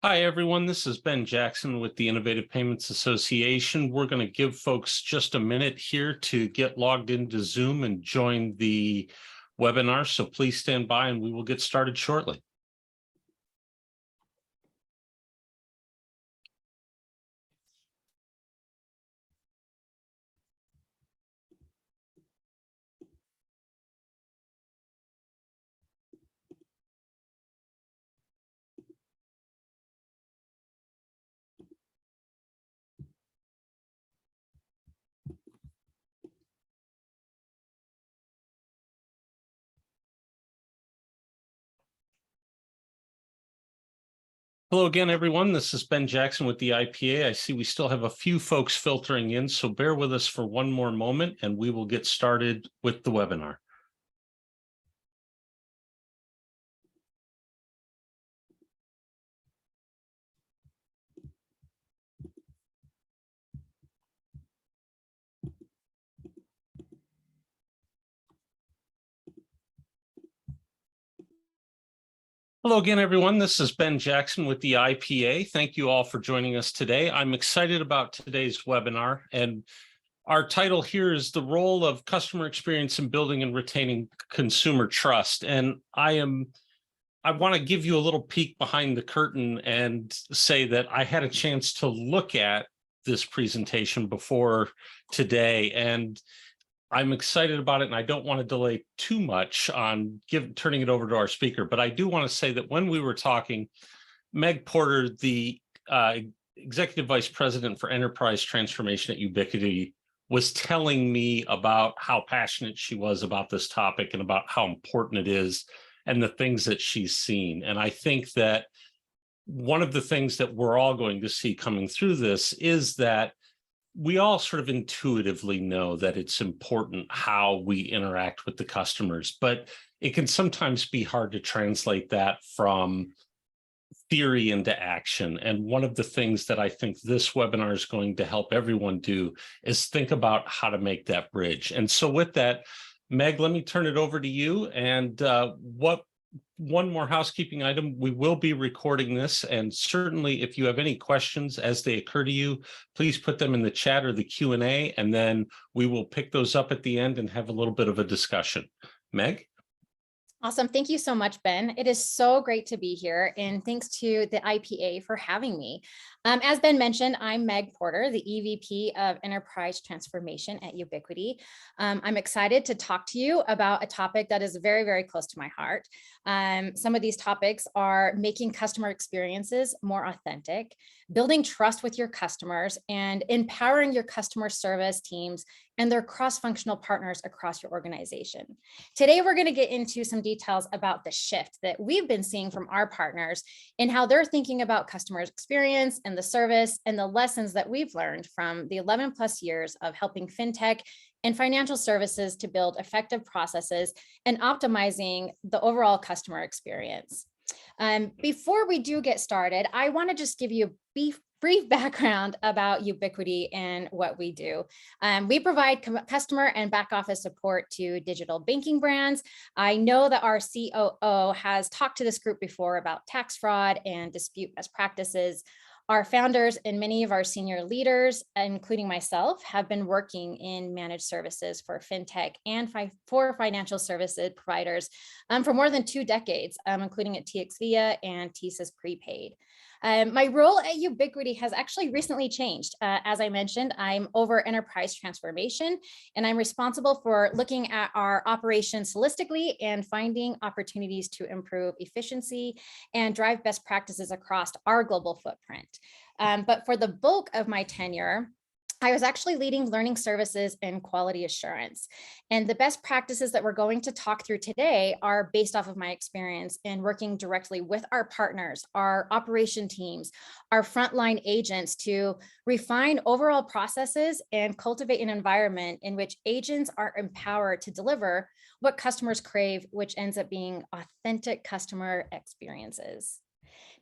Hi, everyone. This is Ben Jackson with the Innovative Payments Association. We're going to give folks just a minute here to get logged into Zoom and join the webinar. So please stand by and we will get started shortly. Hello again, everyone. This is Ben Jackson with the IPA. I see we still have a few folks filtering in, so bear with us for one more moment and we will get started with the webinar. Hello again, everyone. This is Ben Jackson with the IPA. Thank you all for joining us today. I'm excited about today's webinar, and our title here is the role of customer experience in building and retaining consumer trust. And I want to give you a little peek behind the curtain and say that I had a chance to look at this presentation before today, and I'm excited about it, and I don't want to delay too much on turning it over to our speaker. But I do want to say that when we were talking, Meg Porter, the Executive Vice President for Enterprise Transformation at Ubiquity, was telling me about how passionate she was about this topic and about how important it is and the things that she's seen. And I think that one of the things that we're all going to see coming through this is that we all sort of intuitively know that it's important how we interact with the customers, but it can sometimes be hard to translate that from theory into action. And one of the things that I think this webinar is going to help everyone do is think about how to make that bridge. And so with that, Meg, let me turn it over to you. And one more housekeeping item, we will be recording this, and certainly if you have any questions as they occur to you, please put them in the chat or the Q&A, and then we will pick those up at the end and have a little bit of a discussion. Meg? Awesome. Thank you so much, Ben. It is so great to be here, and thanks to the IPA for having me. As Ben mentioned, I'm Meg Porter, the EVP of Enterprise Transformation at Ubiquity. I'm excited to talk to you about a topic that is very, very close to my heart. Some of these topics are making customer experiences more authentic, building trust with your customers, and empowering your customer service teams and their cross-functional partners across your organization. Today, we're going to get into some details about the shift that we've been seeing from our partners and how they're thinking about customer experience and the service and the lessons that we've learned from the 11+ years of helping fintech and financial services to build effective processes and optimizing the overall customer experience. Before we do get started, I want to just give you a brief background about Ubiquity and what we do. We provide customer and back office support to digital banking brands. I know that our COO has talked to this group before about tax fraud and dispute best practices. Our founders and many of our senior leaders, including myself, have been working in managed services for fintech and for financial services providers for more than 2 decades, including at TXVia and TSYS Prepaid. My role at Ubiquity has actually recently changed. As I mentioned, I'm over enterprise transformation, and I'm responsible for looking at our operations holistically and finding opportunities to improve efficiency and drive best practices across our global footprint. But for the bulk of my tenure, I was actually leading learning services and quality assurance. And the best practices that we're going to talk through today are based off of my experience in working directly with our partners, our operation teams, our frontline agents to refine overall processes and cultivate an environment in which agents are empowered to deliver what customers crave, which ends up being authentic customer experiences.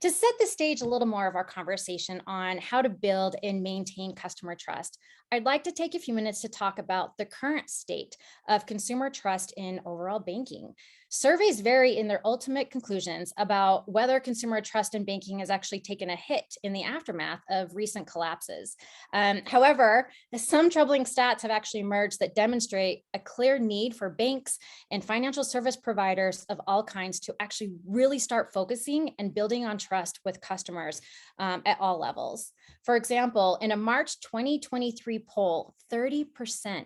To set the stage a little more of our conversation on how to build and maintain customer trust, I'd like to take a few minutes to talk about the current state of consumer trust in overall banking. Surveys vary in their ultimate conclusions about whether consumer trust in banking has actually taken a hit in the aftermath of recent collapses. However, some troubling stats have actually emerged that demonstrate a clear need for banks and financial service providers of all kinds to actually really start focusing and building on trust with customers at all levels. For example, in a March 2023 poll, 30%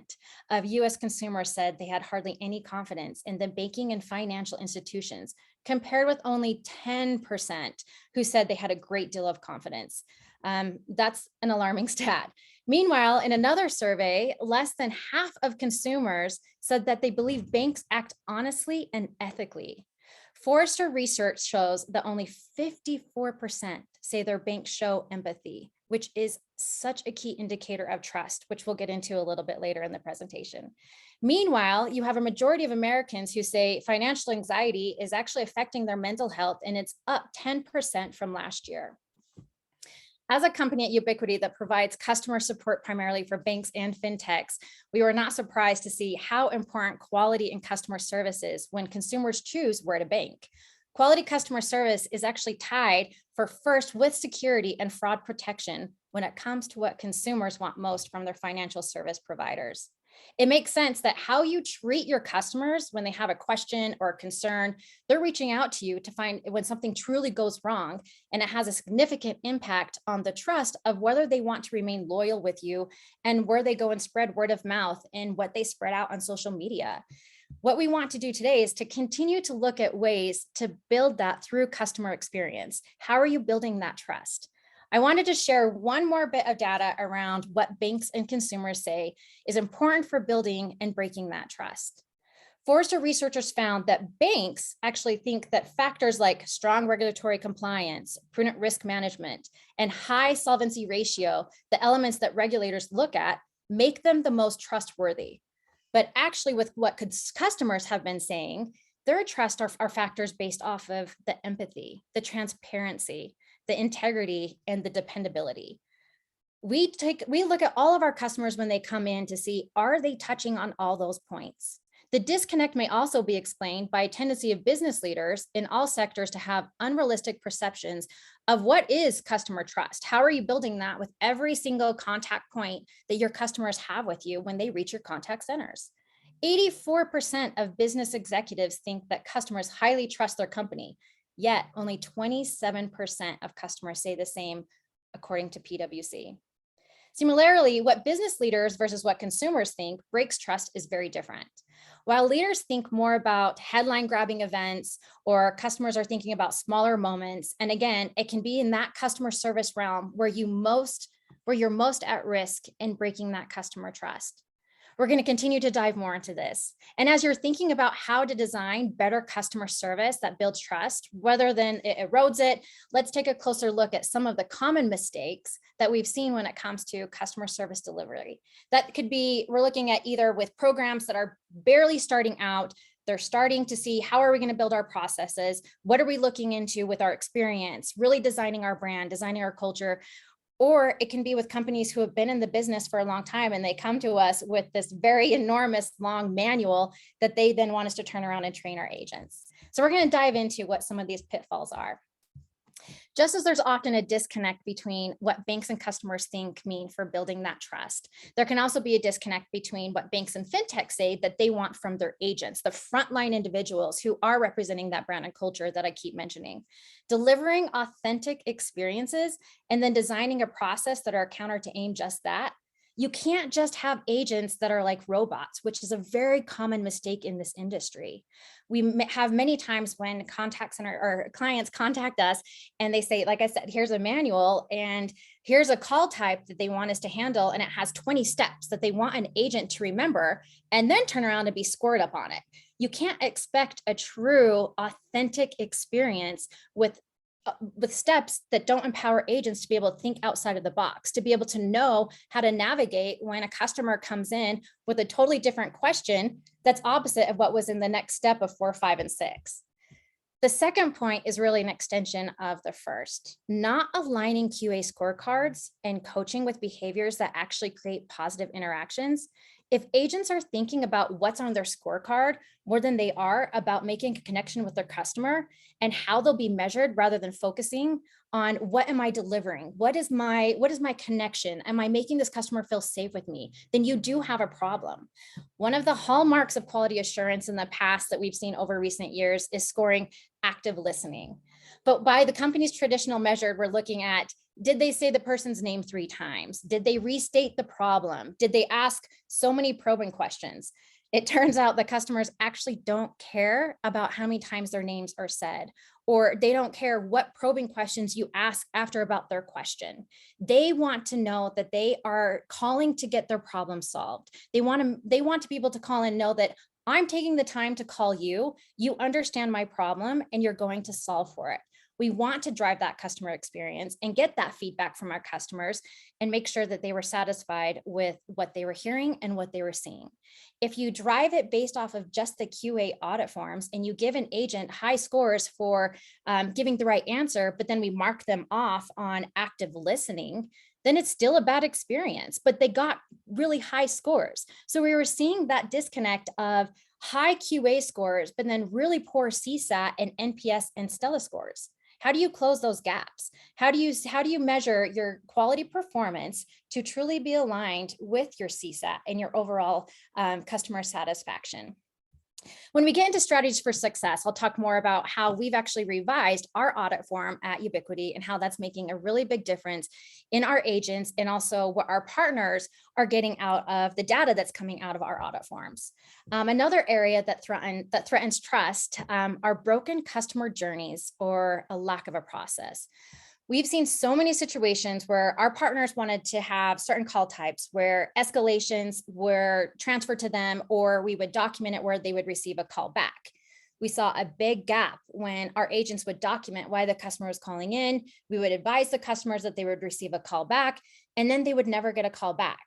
of US consumers said they had hardly any confidence in the banking and financial institutions, compared with only 10% who said they had a great deal of confidence. That's an alarming stat. Meanwhile, in another survey, less than half of consumers said that they believe banks act honestly and ethically. Forrester research shows that only 54% say their banks show empathy, which is such a key indicator of trust, which we'll get into a little bit later in the presentation. Meanwhile, you have a majority of Americans who say financial anxiety is actually affecting their mental health, and it's up 10% from last year. As a company at Ubiquity that provides customer support primarily for banks and fintechs, we were not surprised to see how important quality and customer service is when consumers choose where to bank. Quality customer service is actually tied for first with security and fraud protection when it comes to what consumers want most from their financial service providers. It makes sense that how you treat your customers when they have a question or a concern, they're reaching out to you to find when something truly goes wrong, and it has a significant impact on the trust of whether they want to remain loyal with you and where they go and spread word of mouth and what they spread out on social media. What we want to do today is to continue to look at ways to build that through customer experience. How are you building that trust? I wanted to share one more bit of data around what banks and consumers say is important for building and breaking that trust. Forrester researchers found that banks actually think that factors like strong regulatory compliance, prudent risk management, and high solvency ratio, the elements that regulators look at, make them the most trustworthy. But actually, with what customers have been saying, their trust are factors based off of the empathy, the transparency, the integrity, and the dependability. We look at all of our customers when they come in to see, are they touching on all those points? The disconnect may also be explained by a tendency of business leaders in all sectors to have unrealistic perceptions of what is customer trust. How are you building that with every single contact point that your customers have with you when they reach your contact centers? 84% of business executives think that customers highly trust their company, yet only 27% of customers say the same, according to PwC. Similarly, what business leaders versus what consumers think breaks trust is very different. While leaders think more about headline grabbing events, or customers are thinking about smaller moments, and again, it can be in that customer service realm where you're most at risk in breaking that customer trust. We're going to continue to dive more into this. And as you're thinking about how to design better customer service that builds trust, rather than it erodes it, let's take a closer look at some of the common mistakes that we've seen when it comes to customer service delivery. That could be, we're looking at either with programs that are barely starting out, they're starting to see how are we going to build our processes? What are we looking into with our experience, really designing our brand, designing our culture? Or it can be with companies who have been in the business for a long time and they come to us with this very enormous long manual that they then want us to turn around and train our agents. So we're going to dive into what some of these pitfalls are. Just as there's often a disconnect between what banks and customers think mean for building that trust, there can also be a disconnect between what banks and fintechs say that they want from their agents, the frontline individuals who are representing that brand and culture that I keep mentioning. Delivering authentic experiences and then designing a process that are counter to aim just that. You can't just have agents that are like robots, which is a very common mistake in this industry. We have many times when contact center or clients contact us and they say, like I said, here's a manual and here's a call type that they want us to handle, and it has 20 steps that they want an agent to remember and then turn around and be scored up on it. You can't expect a true authentic experience with steps that don't empower agents to be able to think outside of the box, to be able to know how to navigate when a customer comes in with a totally different question that's opposite of what was in the next step of 4, 5, and 6. The second point is really an extension of the first, not aligning QA scorecards and coaching with behaviors that actually create positive interactions. If agents are thinking about what's on their scorecard more than they are about making a connection with their customer and how they'll be measured rather than focusing on what am I delivering? What is my connection? Am I making this customer feel safe with me? Then you do have a problem. One of the hallmarks of quality assurance in the past that we've seen over recent years is scoring active listening. But by the company's traditional measure, we're looking at, did they say the person's name 3 times? Did they restate the problem? Did they ask so many probing questions? It turns out the customers actually don't care about how many times their names are said, or they don't care what probing questions you ask after about their question. They want to know that they are calling to get their problem solved. They want to be able to call and know that I'm taking the time to call you, you understand my problem, and you're going to solve for it. We want to drive that customer experience and get that feedback from our customers and make sure that they were satisfied with what they were hearing and what they were seeing. If you drive it based off of just the QA audit forms and you give an agent high scores for giving the right answer, but then we mark them off on active listening, then it's still a bad experience, but they got really high scores. So we were seeing that disconnect of high QA scores, but then really poor CSAT and NPS and Stella scores. How do you close those gaps? How do you measure your quality performance to truly be aligned with your CSAT and your overall customer satisfaction? When we get into strategies for success, I'll talk more about how we've actually revised our audit form at Ubiquity and how that's making a really big difference in our agents and also what our partners are getting out of the data that's coming out of our audit forms. Another area that threatens trust are broken customer journeys or a lack of a process. We've seen so many situations where our partners wanted to have certain call types where escalations were transferred to them, or we would document it where they would receive a call back. We saw a big gap when our agents would document why the customer was calling in. We would advise the customers that they would receive a call back, and then they would never get a call back.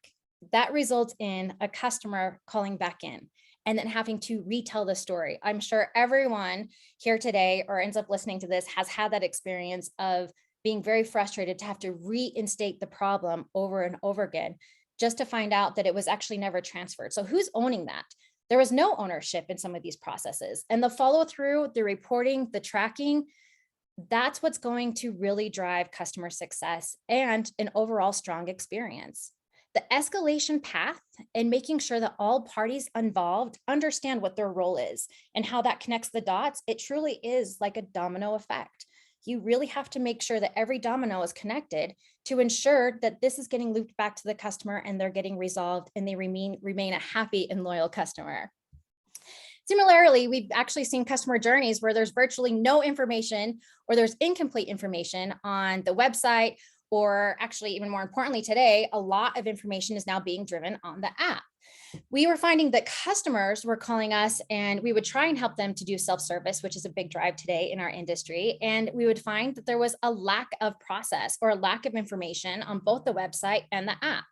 That results in a customer calling back in and then having to retell the story. I'm sure everyone here today or ends up listening to this has had that experience of being very frustrated to have to reinstate the problem over and over again, just to find out that it was actually never transferred. So who's owning that? There was no ownership in some of these processes. And the follow through, the reporting, the tracking, that's what's going to really drive customer success and an overall strong experience. The escalation path and making sure that all parties involved understand what their role is and how that connects the dots, it truly is like a domino effect. You really have to make sure that every domino is connected to ensure that this is getting looped back to the customer and they're getting resolved and they remain a happy and loyal customer. Similarly, we've actually seen customer journeys where there's virtually no information or there's incomplete information on the website, or actually even more importantly today, a lot of information is now being driven on the app. We were finding that customers were calling us and we would try and help them to do self-service, which is a big drive today in our industry. And we would find that there was a lack of process or a lack of information on both the website and the app.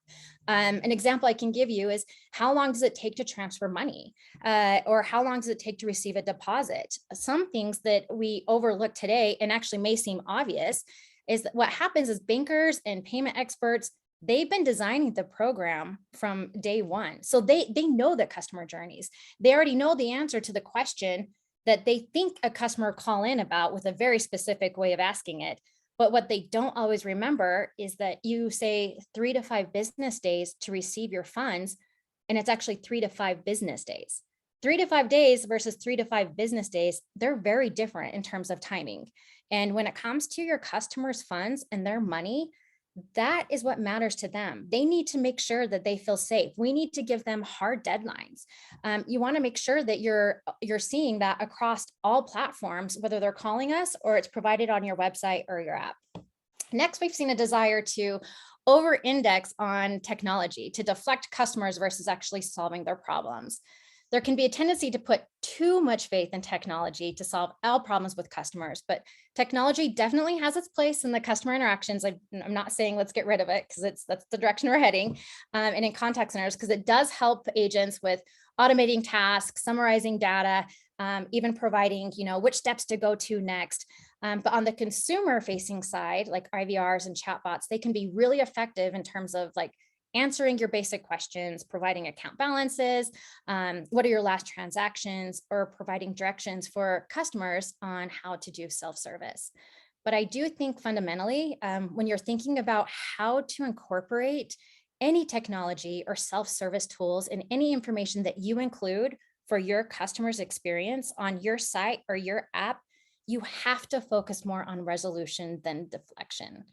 An example I can give you is how long does it take to transfer money? Or how long does it take to receive a deposit? Some things that we overlook today and actually may seem obvious is that what happens is bankers and payment experts, they've been designing the program from day one. So they know the customer journeys. They already know the answer to the question that they think a customer will call in about with a very specific way of asking it. But what they don't always remember is that you say 3 to 5 business days to receive your funds, and it's actually 3 to 5 business days. 3 to 5 days versus 3 to 5 business days, they're very different in terms of timing. And when it comes to your customers' funds and their money, that is what matters to them. They need to make sure that they feel safe. We need to give them hard deadlines. You want to make sure that you're seeing that across all platforms, whether they're calling us or it's provided on your website or your app. Next, we've seen a desire to over-index on technology to deflect customers versus actually solving their problems. There can be a tendency to put too much faith in technology to solve all problems with customers, but technology definitely has its place in the customer interactions. I'm not saying let's get rid of it because that's the direction we're heading, and in contact centers, because it does help agents with automating tasks, summarizing data, even providing, which steps to go to next. But on the consumer facing side, like IVRs and chatbots, they can be really effective in terms of like answering your basic questions, providing account balances, what are your last transactions, or providing directions for customers on how to do self-service. But I do think fundamentally, when you're thinking about how to incorporate any technology or self-service tools in any information that you include for your customer's experience on your site or your app, you have to focus more on resolution than deflection.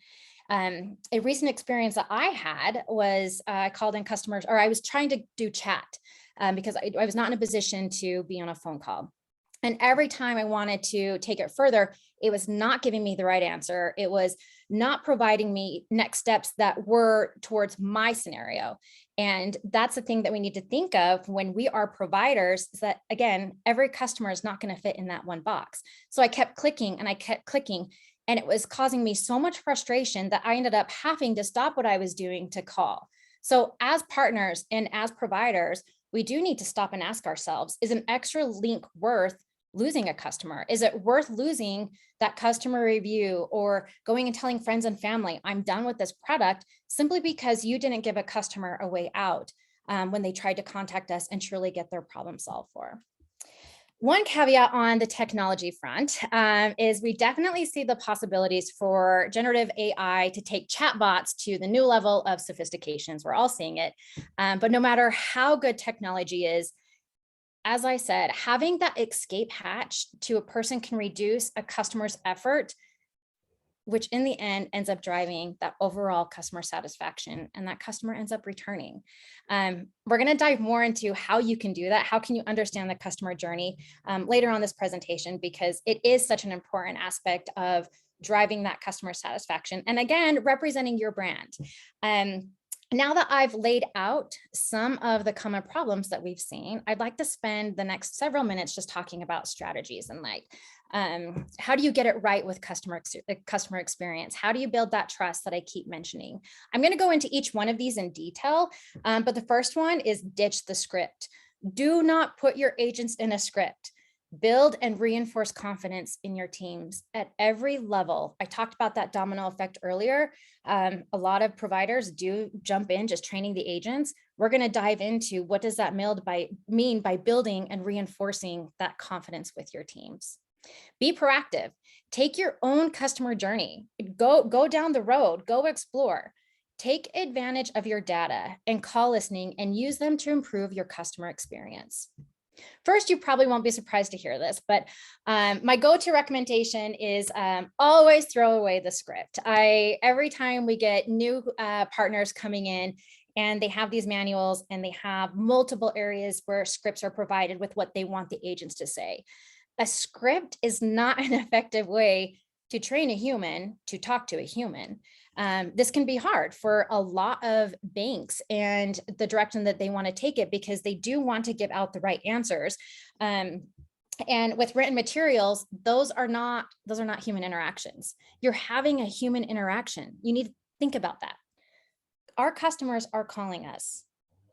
A recent experience that I had was I called in customers, or I was trying to do chat because I was not in a position to be on a phone call. And every time I wanted to take it further, it was not giving me the right answer. It was not providing me next steps that were towards my scenario. And that's the thing that we need to think of when we are providers, is that, again, every customer is not going to fit in that one box. So I kept clicking and I kept clicking, and it was causing me so much frustration that I ended up having to stop what I was doing to call. So as partners and as providers, we do need to stop and ask ourselves, is an extra link worth losing a customer? Is it worth losing that customer review or going and telling friends and family, I'm done with this product, simply because you didn't give a customer a way out when they tried to contact us and truly get their problem solved for? One caveat on the technology front is we definitely see the possibilities for generative AI to take chatbots to the new level of sophistications. We're all seeing it. But no matter how good technology is, as I said, having that escape hatch to a person can reduce a customer's effort, which in the end ends up driving that overall customer satisfaction, and that customer ends up returning. We're going to dive more into how you can do that. How can you understand the customer journey later on this presentation, because it is such an important aspect of driving that customer satisfaction. And again, representing your brand. Now that I've laid out some of the common problems that we've seen, I'd like to spend the next several minutes just talking about strategies and like, how do you get it right with customer experience? How do you build that trust that I keep mentioning? I'm going to go into each one of these in detail, but the first one is ditch the script. Do not put your agents in a script. Build and reinforce confidence in your teams at every level. I talked about that domino effect earlier. A lot of providers do jump in just training the agents. We're going to dive into what does that mean by building and reinforcing that confidence with your teams. Be proactive. Take your own customer journey. Go down the road. Go explore. Take advantage of your data and call listening and use them to improve your customer experience. First, you probably won't be surprised to hear this, but my go-to recommendation is always throw away the script. Every time we get new partners coming in and they have these manuals and they have multiple areas where scripts are provided with what they want the agents to say, a script is not an effective way to train a human to talk to a human. This can be hard for a lot of banks and the direction that they want to take it, because they do want to give out the right answers. And with written materials, those are not human interactions. You're having a human interaction. You need to think about that. Our customers are calling us.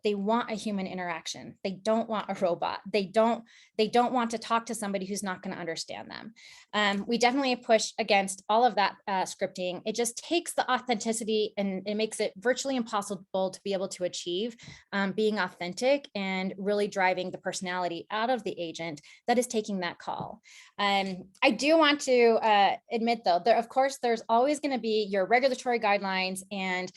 They want a human interaction. They don't want a robot. They don't want to talk to somebody who's not going to understand them. We definitely push against all of that scripting. It just takes the authenticity and it makes it virtually impossible to be able to achieve being authentic and really driving the personality out of the agent that is taking that call. I do want to admit, though, of course, there's always going to be your regulatory guidelines and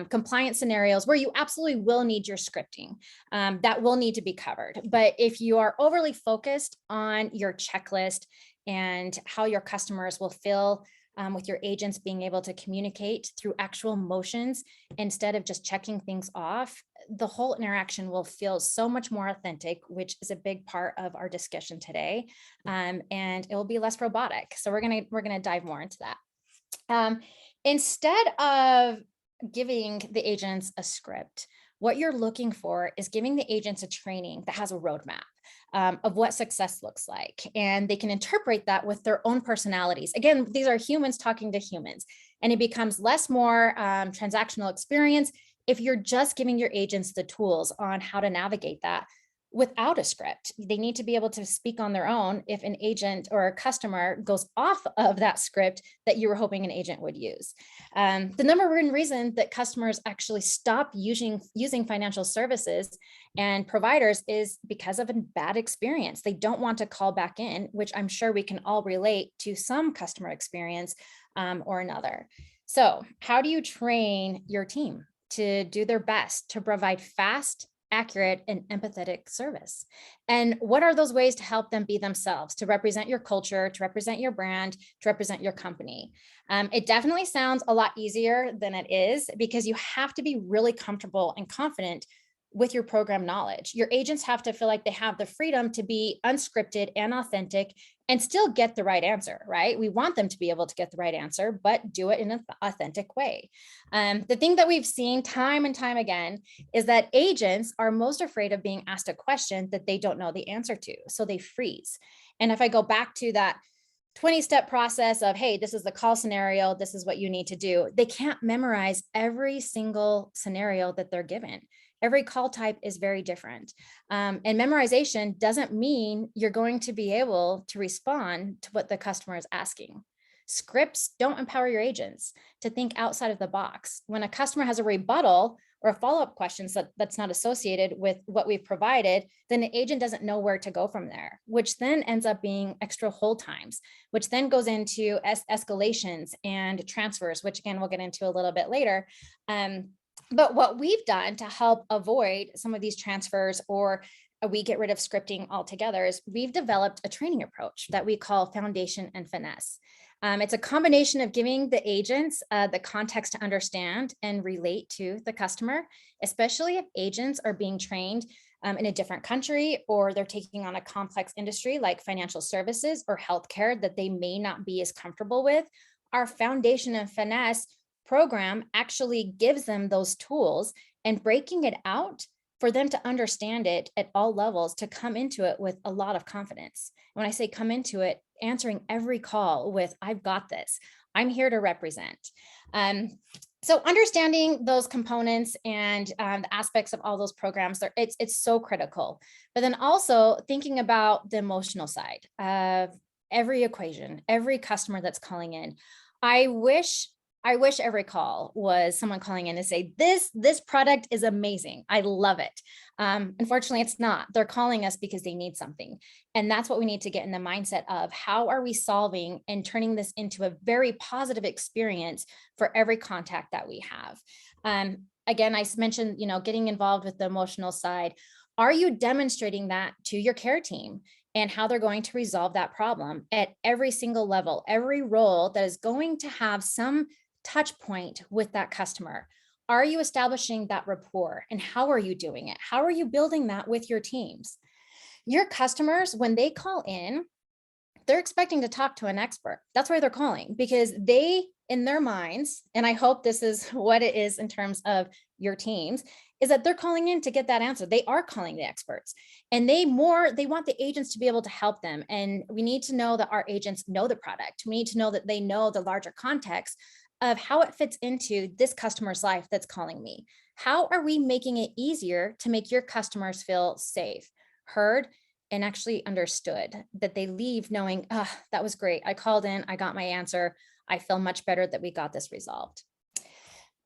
compliance scenarios where you absolutely will need your scripting that will need to be covered. But if you are overly focused on your checklist and how your customers will feel with your agents being able to communicate through actual motions instead of just checking things off, the whole interaction will feel so much more authentic, which is a big part of our discussion today. And it will be less robotic. So we're gonna dive more into that. Instead of giving the agents a script, what you're looking for is giving the agents a training that has a roadmap of what success looks like. And they can interpret that with their own personalities. Again, these are humans talking to humans, and it becomes more transactional experience if you're just giving your agents the tools on how to navigate that, without a script. They need to be able to speak on their own if an agent or a customer goes off of that script that you were hoping an agent would use. The number one reason that customers actually stop using financial services and providers is because of a bad experience. They don't want to call back in, which I'm sure we can all relate to some customer experience or another. So how do you train your team to do their best to provide fast, accurate, and empathetic service? And what are those ways to help them be themselves, to represent your culture, to represent your brand, to represent your company? It definitely sounds a lot easier than it is, because you have to be really comfortable and confident with your program knowledge. Your agents have to feel like they have the freedom to be unscripted and authentic and still get the right answer, right? We want them to be able to get the right answer, but do it in an authentic way. The thing that we've seen time and time again is that agents are most afraid of being asked a question that they don't know the answer to, so they freeze. And if I go back to that 20-step process of, hey, this is the call scenario, this is what you need to do, they can't memorize every single scenario that they're given. Every call type is very different. And memorization doesn't mean you're going to be able to respond to what the customer is asking. Scripts don't empower your agents to think outside of the box. When a customer has a rebuttal or a follow-up question that's not associated with what we've provided, then the agent doesn't know where to go from there, which then ends up being extra hold times, which then goes into escalations and transfers, which again, we'll get into a little bit later. But what we've done to help avoid some of these transfers, or we get rid of scripting altogether, is we've developed a training approach that we call foundation and finesse. It's a combination of giving the agents the context to understand and relate to the customer, especially if agents are being trained in a different country, or they're taking on a complex industry like financial services or healthcare that they may not be as comfortable with. Our foundation and finesse program actually gives them those tools, and breaking it out for them to understand it at all levels, to come into it with a lot of confidence. When I say come into it, answering every call with, I've got this, I'm here to represent. So understanding those components and the aspects of all those programs, it's so critical. But then also thinking about the emotional side of every equation, every customer that's calling in. I wish every call was someone calling in to say, this product is amazing, I love it. Unfortunately, it's not. They're calling us because they need something. And that's what we need to get in the mindset of, how are we solving and turning this into a very positive experience for every contact that we have. Again, I mentioned, getting involved with the emotional side. Are you demonstrating that to your care team and how they're going to resolve that problem at every single level, every role that is going to have some touch point with that customer? Are you establishing that rapport, and how are you doing it? How are you building that with your teams? Your customers, when they call in, they're expecting to talk to an expert. That's why they're calling, because they, in their minds, and I hope this is what it is in terms of your teams, is that they're calling in to get that answer. They are calling the experts, and they want the agents to be able to help them. And we need to know that our agents know the product. We need to know that they know the larger context of how it fits into this customer's life that's calling me. How are we making it easier to make your customers feel safe, heard, and actually understood, that they leave knowing, that was great. I called in, I got my answer. I feel much better that we got this resolved.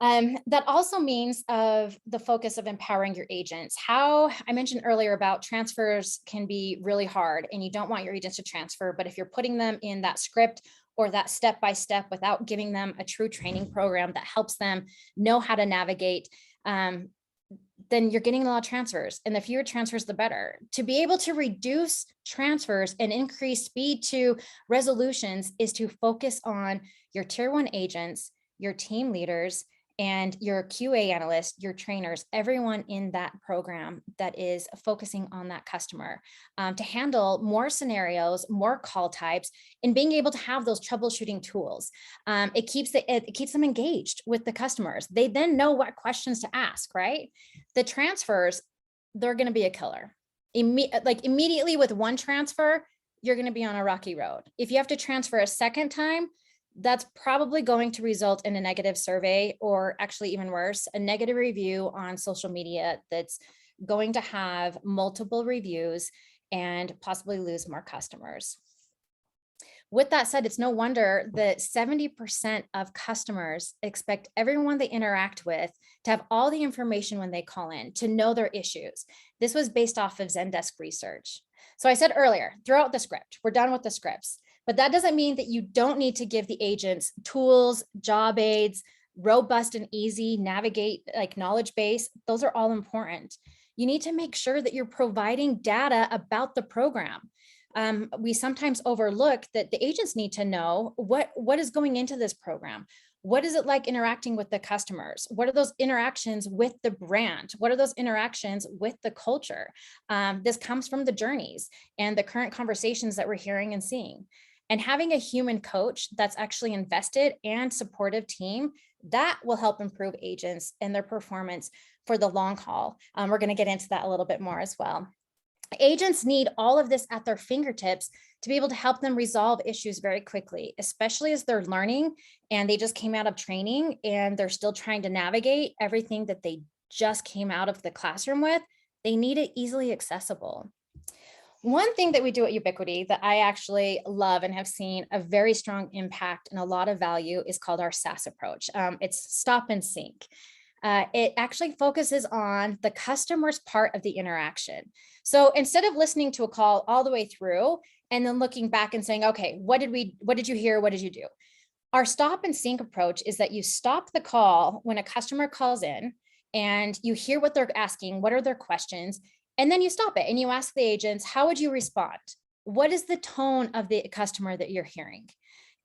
That also means of the focus of empowering your agents. How I mentioned earlier about transfers can be really hard, and you don't want your agents to transfer, but if you're putting them in that script or that step-by-step without giving them a true training program that helps them know how to navigate, then you're getting a lot of transfers, and the fewer transfers, the better. To be able to reduce transfers and increase speed to resolutions is to focus on your tier 1 agents, your team leaders, and your QA analysts, your trainers, everyone in that program that is focusing on that customer, to handle more scenarios, more call types, and being able to have those troubleshooting tools. It keeps them engaged with the customers. They then know what questions to ask, right? The transfers, they're going to be a killer. Immediately with one transfer, you're going to be on a rocky road. If you have to transfer a second time, that's probably going to result in a negative survey, or actually even worse, a negative review on social media that's going to have multiple reviews and possibly lose more customers. With that said, it's no wonder that 70% of customers expect everyone they interact with to have all the information when they call in, to know their issues. This was based off of Zendesk research. So I said earlier, throw out the script. We're done with the scripts. But that doesn't mean that you don't need to give the agents tools, job aids, robust and easy navigate, like knowledge base. Those are all important. You need to make sure that you're providing data about the program. We sometimes overlook that the agents need to know what is going into this program. What is it like interacting with the customers? What are those interactions with the brand? What are those interactions with the culture? This comes from the journeys and the current conversations that we're hearing and seeing. And having a human coach that's actually invested and supportive team, that will help improve agents and their performance for the long haul. We're going to get into that a little bit more as well. Agents need all of this at their fingertips to be able to help them resolve issues very quickly, especially as they're learning and they just came out of training and they're still trying to navigate everything that they just came out of the classroom with. They need it easily accessible. One thing that we do at Ubiquity that I actually love and have seen a very strong impact and a lot of value is called our SaaS approach. It's stop and sync. It actually focuses on the customer's part of the interaction. So instead of listening to a call all the way through and then looking back and saying, okay, what did you hear? What did you do? Our stop and sync approach is that you stop the call when a customer calls in and you hear what they're asking, what are their questions, and then you stop it and you ask the agents, how would you respond? What is the tone of the customer that you're hearing?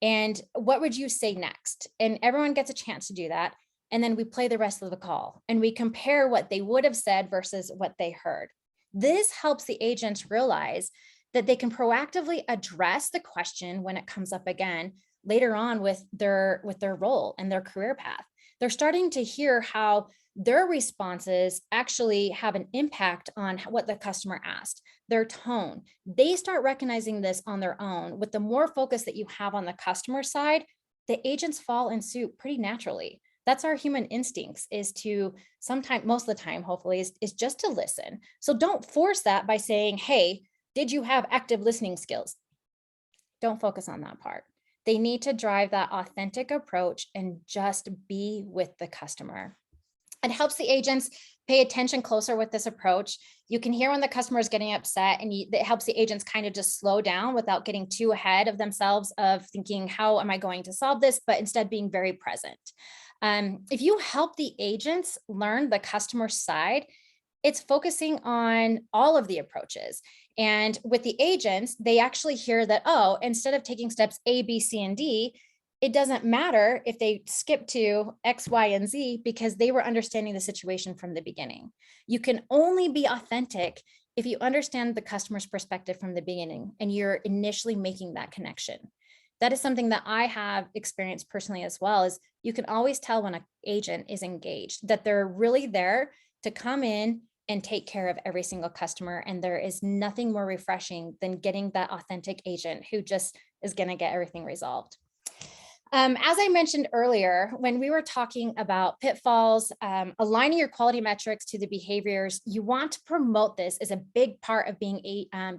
And what would you say next? And everyone gets a chance to do that. And then we play the rest of the call and we compare what they would have said versus what they heard. This helps the agents realize that they can proactively address the question when it comes up again later on with their role and their career path. They're starting to hear how their responses actually have an impact on what the customer asked, their tone. They start recognizing this on their own. With the more focus that you have on the customer side, the agents fall in suit pretty naturally. That's our human instincts, is to sometimes, most of the time, hopefully, is just to listen. So don't force that by saying, hey, did you have active listening skills? Don't focus on that part. They need to drive that authentic approach and just be with the customer. It helps the agents pay attention closer with this approach. You can hear when the customer is getting upset, and it helps the agents kind of just slow down without getting too ahead of themselves of thinking, how am I going to solve this? But instead being very present. If you help the agents learn the customer side, it's focusing on all of the approaches. And with the agents, they actually hear that, oh, instead of taking steps A, B, C, and D, it doesn't matter if they skip to X, Y, and Z because they were understanding the situation from the beginning. You can only be authentic if you understand the customer's perspective from the beginning and you're initially making that connection. That is something that I have experienced personally as well, is you can always tell when an agent is engaged, that they're really there to come in and take care of every single customer. And there is nothing more refreshing than getting that authentic agent who just is going to get everything resolved. As I mentioned earlier, when we were talking about pitfalls, aligning your quality metrics to the behaviors, you want to promote this as a big part of being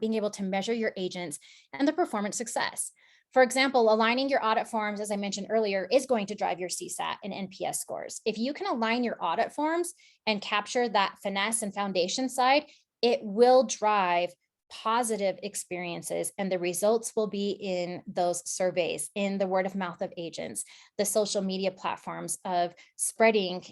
able to measure your agents and the performance success. For example, aligning your audit forms, as I mentioned earlier, is going to drive your CSAT and NPS scores. If you can align your audit forms and capture that finesse and foundation side, it will drive positive experiences, and the results will be in those surveys, in the word of mouth of agents, the social media platforms of spreading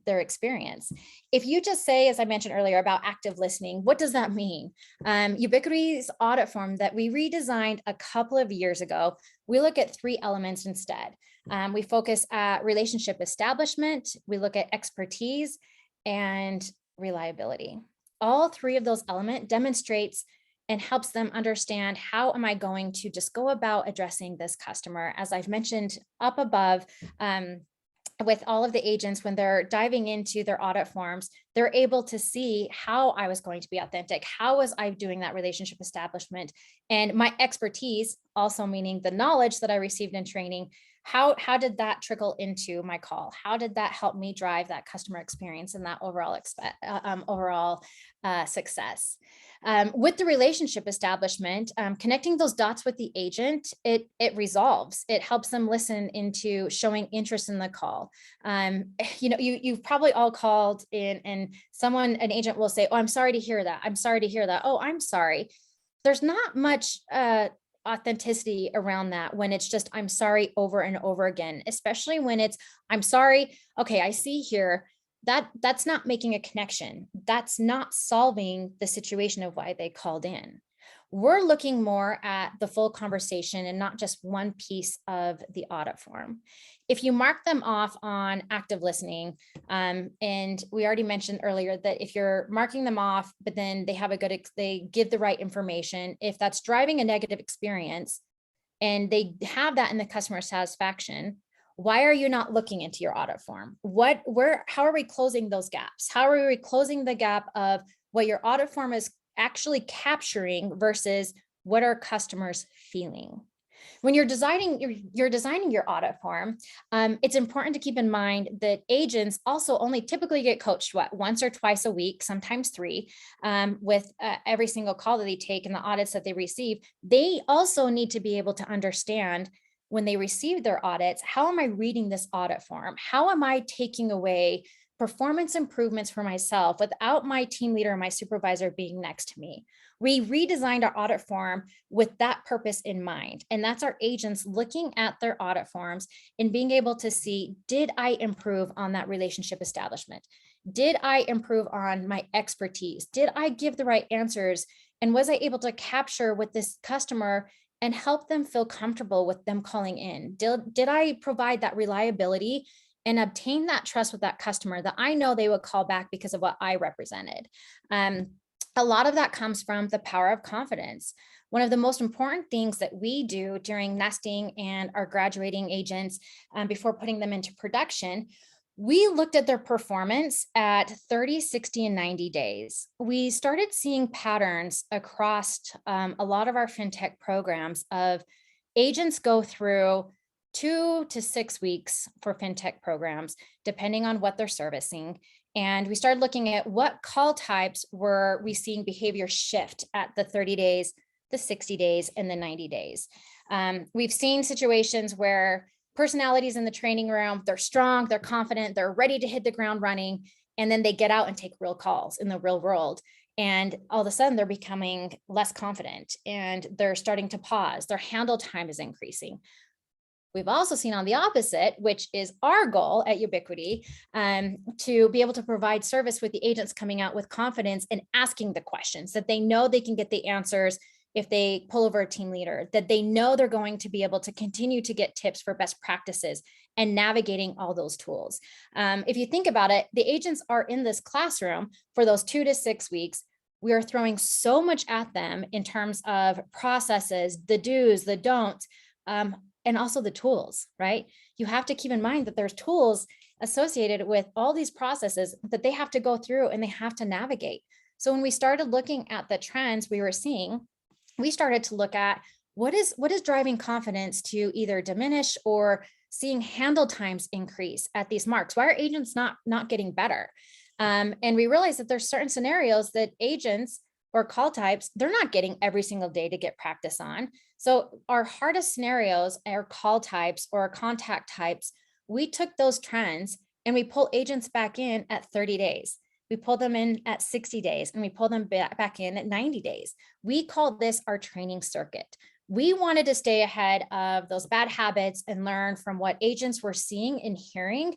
their experience. If you just say, as I mentioned earlier, about active listening, what does that mean? Ubiquity's audit form that we redesigned a couple of years ago, we look at 3 elements instead. We focus at relationship establishment, we look at expertise, and reliability. All 3 of those elements demonstrates and helps them understand, how am I going to just go about addressing this customer? As I've mentioned up above, with all of the agents, when they're diving into their audit forms, they're able to see how I was going to be authentic. How was I doing that relationship establishment? And my expertise also meaning the knowledge that I received in training. How did that trickle into my call? How did that help me drive that customer experience and that overall success? With the relationship establishment, connecting those dots with the agent, it resolves. It helps them listen into showing interest in the call. You've probably all called in, and an agent will say, "Oh, I'm sorry to hear that. I'm sorry to hear that. Oh, I'm sorry." There's not much authenticity around that when it's just "I'm sorry" over and over again, especially when it's "I'm sorry. Okay, I see here." That's not making a connection. That's not solving the situation of why they called in. We're looking more at the full conversation and not just one piece of the audit form. If you mark them off on active listening, and we already mentioned earlier that if you're marking them off, but then they give the right information, if that's driving a negative experience and they have that in the customer satisfaction, why are you not looking into your audit form? How are we closing those gaps? How are we closing the gap of what your audit form is actually capturing versus what are customers feeling? When you're designing your audit form, it's important to keep in mind that agents also only typically get coached once or twice a week, sometimes three, with every single call that they take and the audits that they receive. They also need to be able to understand when they receive their audits, how am I reading this audit form? How am I taking away performance improvements for myself without my team leader or my supervisor being next to me? We redesigned our audit form with that purpose in mind. And that's our agents looking at their audit forms and being able to see, did I improve on that relationship establishment? Did I improve on my expertise? Did I give the right answers? And was I able to capture with this customer and help them feel comfortable with them calling in? Did I provide that reliability and obtain that trust with that customer that I know they would call back because of what I represented? A lot of that comes from the power of confidence. One of the most important things that we do during nesting and our graduating agents before putting them into production, we looked at their performance at 30, 60, and 90 days. We started seeing patterns across a lot of our fintech programs of agents go through 2 to 6 weeks for fintech programs, depending on what they're servicing. And we started looking at what call types were we seeing behavior shift at the 30 days, the 60 days, and the 90 days. We've seen situations where personalities in the training room, they're strong, they're confident, they're ready to hit the ground running, and then they get out and take real calls in the real world. And all of a sudden they're becoming less confident and they're starting to pause. Their handle time is increasing. We've also seen on the opposite, which is our goal at Ubiquity, to be able to provide service with the agents coming out with confidence and asking the questions that they know they can get the answers if they pull over a team leader, that they know they're going to be able to continue to get tips for best practices and navigating all those tools. If you think about it, the agents are in this classroom for those 2 to 6 weeks. We are throwing so much at them in terms of processes, the do's, the don'ts, and also the tools, right? You have to keep in mind that there's tools associated with all these processes that they have to go through and they have to navigate. So when we started looking at the trends we were seeing, we started to look at what is driving confidence to either diminish or seeing handle times increase at these marks. Why are agents not getting better? And we realized that there's certain scenarios that agents or call types, they're not getting every single day to get practice on. So our hardest scenarios are call types or contact types. We took those trends and we pull agents back in at 30 days. We pull them in at 60 days and we pull them back in at 90 days. We call this our training circuit. We wanted to stay ahead of those bad habits and learn from what agents were seeing and hearing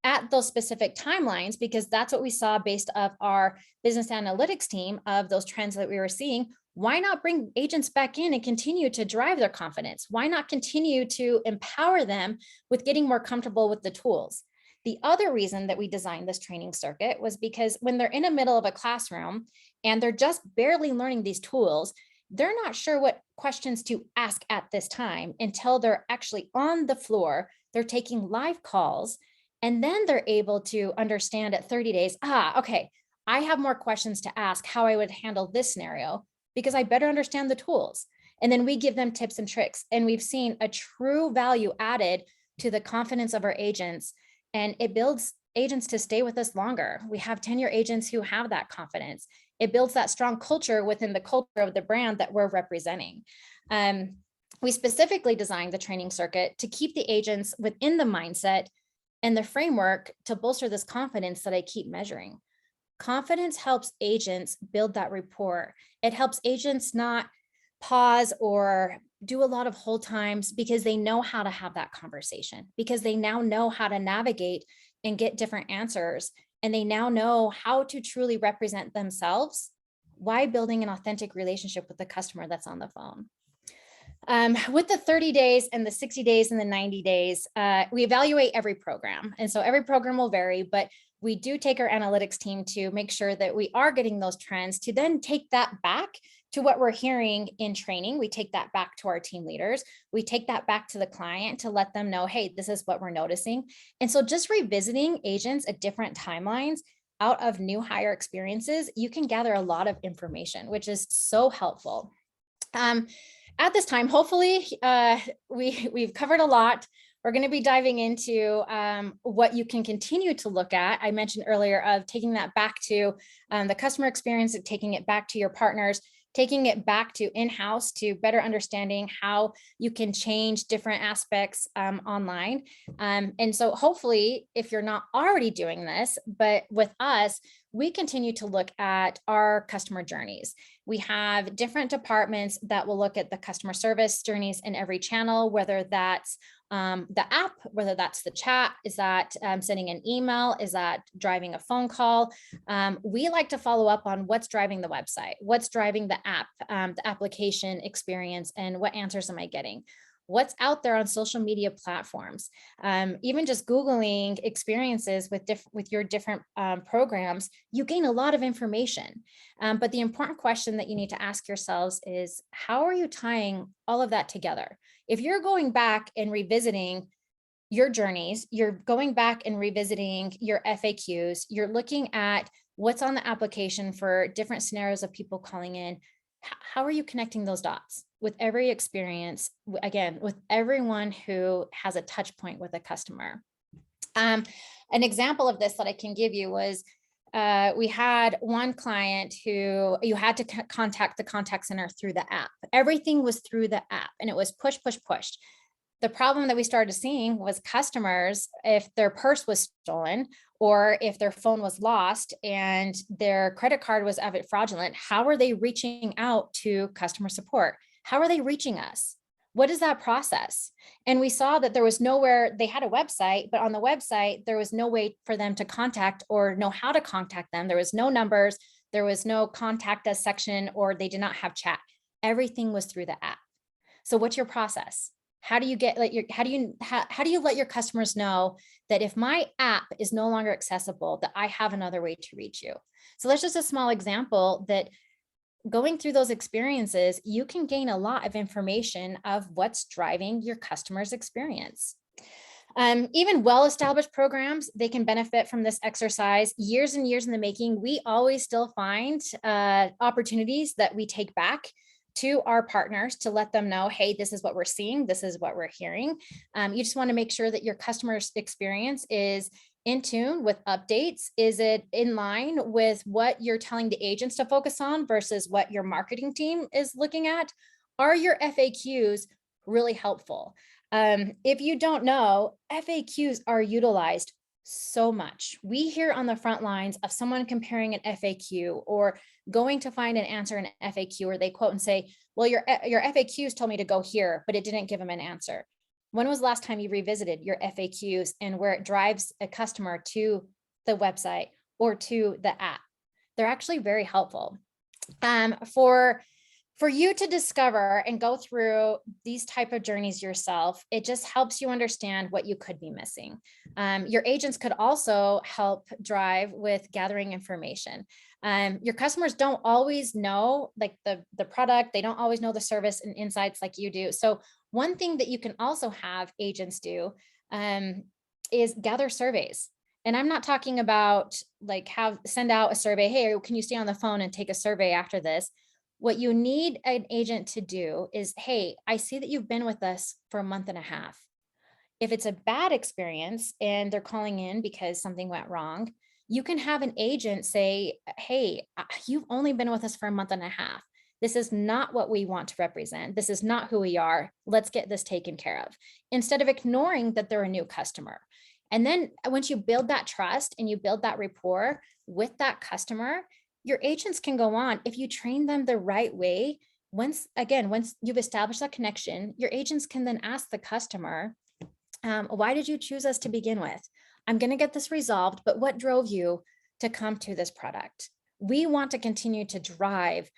at those specific timelines, because that's what we saw based off our business analytics team of those trends that we were seeing. Why not bring agents back in and continue to drive their confidence? Why not continue to empower them with getting more comfortable with the tools? The other reason that we designed this training circuit was because when they're in the middle of a classroom and they're just barely learning these tools, they're not sure what questions to ask at this time until they're actually on the floor, they're taking live calls, and then they're able to understand at 30 days, okay, I have more questions to ask how I would handle this scenario because I better understand the tools. And then we give them tips and tricks. And we've seen a true value added to the confidence of our agents. And it builds agents to stay with us longer. We have tenure agents who have that confidence. It builds that strong culture within the culture of the brand that we're representing. We specifically designed the training circuit to keep the agents within the mindset and the framework to bolster this confidence that I keep measuring. Confidence helps agents build that rapport. It helps agents not pause or do a lot of hold times because they know how to have that conversation, because they now know how to navigate and get different answers. And they now know how to truly represent themselves while building an authentic relationship with the customer that's on the phone. With the 30 days and the 60 days and the 90 days, we evaluate every program. And so every program will vary, but we do take our analytics team to make sure that we are getting those trends to then take that back to what we're hearing in training. We take that back to our team leaders. We take that back to the client to let them know, hey, this is what we're noticing. And so just revisiting agents at different timelines out of new hire experiences, you can gather a lot of information, which is so helpful. At this time, hopefully, we've covered a lot. We're going to be diving into what you can continue to look at. I mentioned earlier of taking that back to the customer experience, of taking it back to your partners, taking it back to in-house to better understanding how you can change different aspects online. And so hopefully, if you're not already doing this, but with us, we continue to look at our customer journeys. We have different departments that will look at the customer service journeys in every channel, whether that's the app, whether that's the chat, is that sending an email, is that driving a phone call. We like to follow up on what's driving the website, what's driving the app, the application experience, and what answers am I getting? What's out there on social media platforms? Even just Googling experiences with your different programs, you gain a lot of information. But the important question that you need to ask yourselves is, how are you tying all of that together? If you're going back and revisiting your journeys, you're going back and revisiting your FAQs, you're looking at what's on the application for different scenarios of people calling in, how are you connecting those dots with every experience, again, with everyone who has a touch point with a customer? An example of this that I can give you was we had one client who you had to contact the contact center through the app. Everything was through the app and it was push, push, push. The problem that we started seeing was customers, if their purse was stolen or if their phone was lost and their credit card was fraudulent, how are they reaching out to customer support? How are they reaching us? What is that process? And we saw that there was nowhere, they had a website, but on the website, there was no way for them to contact or know how to contact them. There was no numbers, there was no contact us section, or they did not have chat. Everything was through the app. So what's your process? How do you let your customers know that if my app is no longer accessible, that I have another way to reach you? So that's just a small example that going through those experiences, you can gain a lot of information of what's driving your customer's experience. Even well-established programs, they can benefit from this exercise. Years and years in the making, we always still find opportunities that we take back to our partners to let them know, hey, this is what we're seeing, this is what we're hearing. You just want to make sure that your customer's experience is in tune with updates. Is it in line with what you're telling the agents to focus on versus what your marketing team is looking at? Are your FAQs really helpful? If you don't know, FAQs are utilized so much. We hear on the front lines of someone comparing an FAQ or going to find an answer in an FAQ, or they quote and say, well, your FAQs told me to go here, but it didn't give them an answer. When was the last time you revisited your FAQs and where it drives a customer to the website or to the app? They're actually very helpful. For you to discover and go through these type of journeys yourself, it just helps you understand what you could be missing. Your agents could also help drive with gathering information. Your customers don't always know like the product, they don't always know the service and insights like you do. So one thing that you can also have agents do is gather surveys. And I'm not talking about like send out a survey, hey, can you stay on the phone and take a survey after this? What you need an agent to do is, hey, I see that you've been with us for a month and a half. If it's a bad experience and they're calling in because something went wrong, you can have an agent say, hey, you've only been with us for a month and a half. This is not what we want to represent. This is not who we are. Let's get this taken care of, instead of ignoring that they're a new customer. And then once you build that trust and you build that rapport with that customer, your agents can go on. If you train them the right way, once you've established that connection, your agents can then ask the customer, why did you choose us to begin with? I'm going to get this resolved, but what drove you to come to this product? We want to continue to drive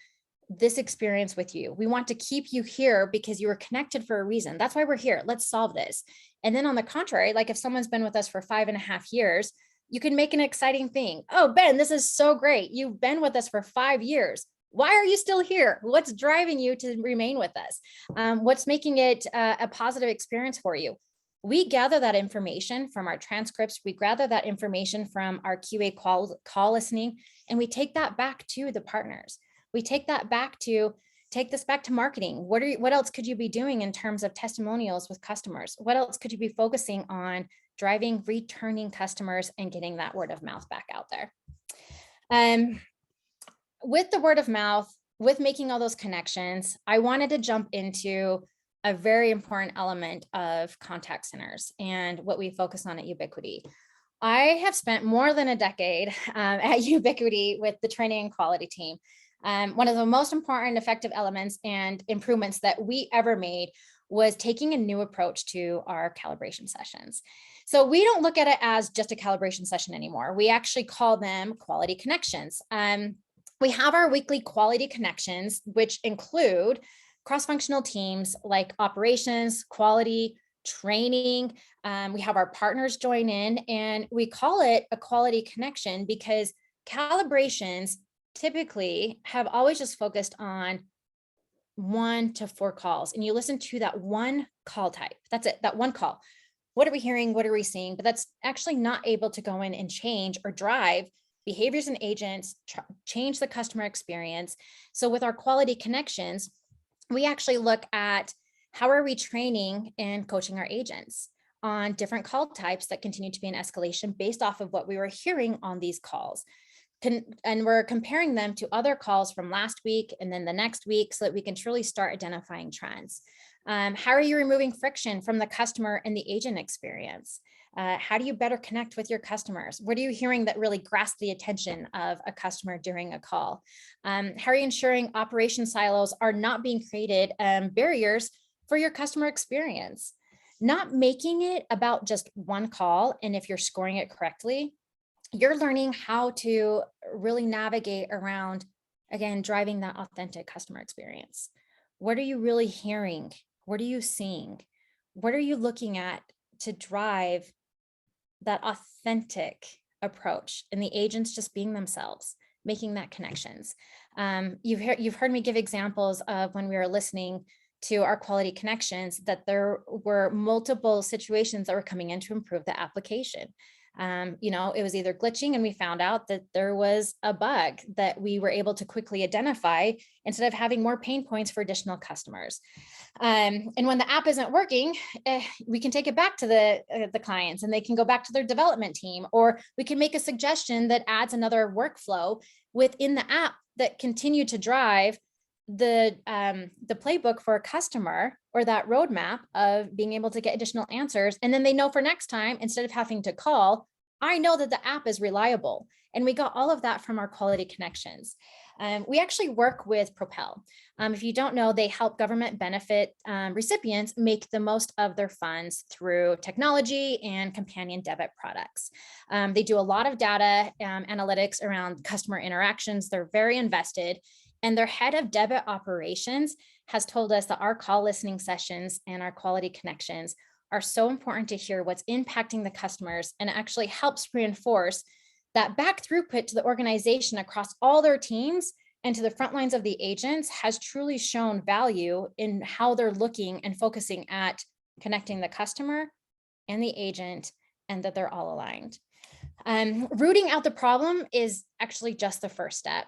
this experience with you. We want to keep you here because you were connected for a reason. That's why we're here. Let's solve this. And then on the contrary, like if someone's been with us for 5.5 years, you can make an exciting thing. Oh, Ben, this is so great. You've been with us for 5 years. Why are you still here? What's driving you to remain with us? What's making it a positive experience for you? We gather that information from our transcripts. We gather that information from our QA call listening, and we take that back to the partners. We take this back to marketing. What else could you be doing in terms of testimonials with customers? What else could you be focusing on driving returning customers and getting that word of mouth back out there? With the word of mouth, with making all those connections, I wanted to jump into a very important element of contact centers and what we focus on at Ubiquity. I have spent more than a decade at Ubiquity with the training and quality team. One of the most important effective elements and improvements that we ever made was taking a new approach to our calibration sessions. So we don't look at it as just a calibration session anymore. We actually call them quality connections. We have our weekly quality connections, which include cross-functional teams like operations, quality, training. We have our partners join in, and we call it a quality connection because calibrations typically have always just focused on 1 to 4 calls, and you listen to that one call type. That's it, that one call. What are we hearing? What are we seeing? But that's actually not able to go in and change or drive behaviors and agents, change the customer experience. So with our quality connections, we actually look at how are we training and coaching our agents on different call types that continue to be an escalation based off of what we were hearing on these calls. And we're comparing them to other calls from last week and then the next week so that we can truly start identifying trends. How are you removing friction from the customer and the agent experience? How do you better connect with your customers? What are you hearing that really grasps the attention of a customer during a call? How are you ensuring operation silos are not being created barriers for your customer experience? Not making it about just one call, and if you're scoring it correctly, you're learning how to really navigate around, again, driving that authentic customer experience. What are you really hearing? What are you seeing? What are you looking at to drive that authentic approach and the agents just being themselves, making that connections? You've heard me give examples of when we were listening to our quality connections that there were multiple situations that were coming in to improve the application. It was either glitching and we found out that there was a bug that we were able to quickly identify instead of having more pain points for additional customers. And when the app isn't working, we can take it back to the clients and they can go back to their development team, or we can make a suggestion that adds another workflow within the app that continue to drive the playbook for a customer, or that roadmap of being able to get additional answers. And then they know for next time, instead of having to call, I know that the app is reliable. And we got all of that from our quality connections. We actually work with Propel. If you don't know, they help government benefit recipients make the most of their funds through technology and companion debit products. They do a lot of data analytics around customer interactions. They're very invested. And their head of debit operations has told us that our call listening sessions and our quality connections are so important to hear what's impacting the customers, and it actually helps reinforce that back throughput to the organization across all their teams and to the front lines of the agents has truly shown value in how they're looking and focusing at connecting the customer and the agent, and that they're all aligned. Rooting out the problem is actually just the first step.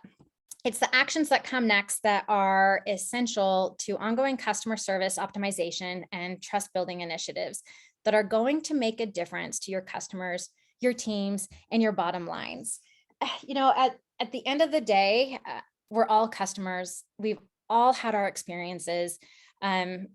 It's the actions that come next that are essential to ongoing customer service optimization and trust building initiatives that are going to make a difference to your customers, your teams, and your bottom lines. At the end of the day, we're all customers. We've all had our experiences. And